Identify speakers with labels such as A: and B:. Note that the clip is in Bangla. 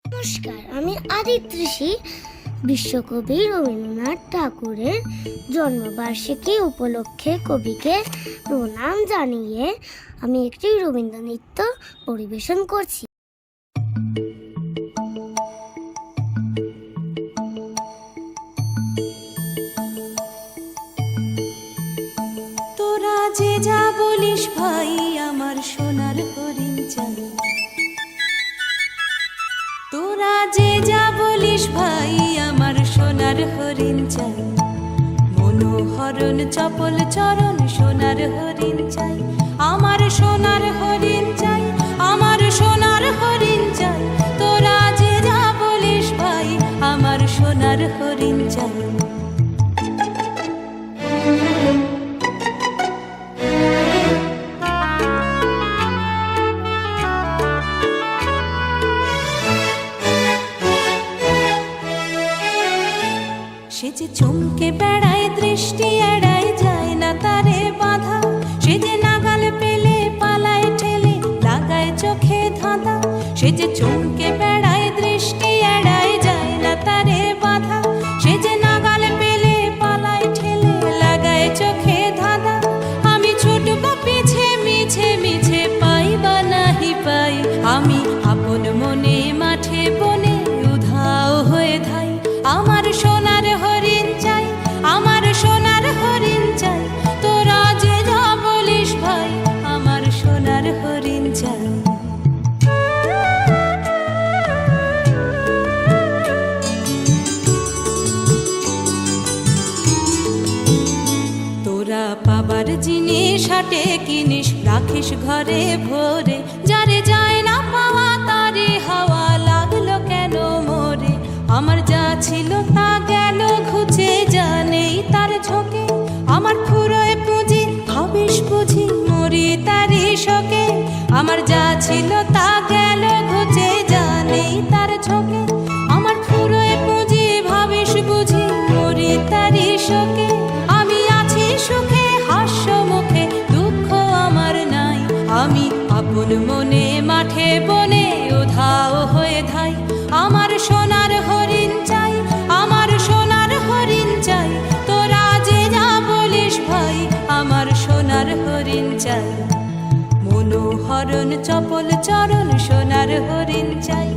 A: নমস্কার, আমি আদিত্রিষী। বিশ্বকবি রবীন্দ্রনাথ ঠাকুরের জন্মবার্ষিকী উপলক্ষে কবিকে প্রণাম জানিয়ে আমি একটি রবীন্দ্র নৃত্য পরিবেশন করছি।
B: তোরা যে যা বলিস ভাই, আমার সোনার হরিণ চাই। তোরা যে যা বলিস ভাই, আমার সোনার হরিণ চাই। মনোহরণ চপল চরণ সোনার হরিণ চাই। আমার সোনার হরিণ চাই, আমার সোনার হরিণ চাই। তোরা যে যা বলিস ভাই, আমার সোনার হরিণ চাই। সে যে চমকে বেড়ায়, দৃষ্টি এড়ায়, যায় না তারে বাধা। সে যে নাগাল পেলে পালায় ঠেলে, লাগায় চোখে ধাঁধা। সে যে চমকে বেড়ায়, দৃষ্টি এড়ায়, যায় না তারে বাধা। সে যে নাগাল পেলে পালায় ঠেলে, লাগায় চোখে ধাঁধা। আমি ছুটব পিছে, মিছে মিছে পাই বা নাহি পাই। আমি আপন মনে মাঠে বনে উধাও হয়ে ধাই। আমার সোনার হরিণ চাই, আমার সোনার হরিণ চাই। তোরা যে যা বলিস ভাই, আমার সোনার হরিণ চাই। তোরা পাবার জিনিস হাটে কিনিস, রাখিস ঘরে ভরে। যারে যায় না পাওয়া তারে হাওয়া লাগলো কেন মোরে। আমার যা ছিল তা গেল ঘুচে, যা নেই তার ঝোঁকে। আমার ফুরোয় পুঁজি ভাবিস বুঝি, মরি তারি শোকে। আমার যা ছিল তা গেল ঘুচে, যা নেই তার ঝোঁকে। আমার ফুরোয় পুঁজি ভাবিস বুঝি, মরি তারি শোকে। আমি আছি সুখে হাস্য মুখে, দুঃখ আমার নাই। আমি আপন মনে মাঠে বনে উধাও হয়ে ধাই। আমার সোনার হরিণ চাই, আমার সোনার হরিণ চাই। তোরা যে যা বলিস ভাই, আমার সোনার হরিণ চাই। মনোহরণ চপল চরণ সোনার হরিণ চাই।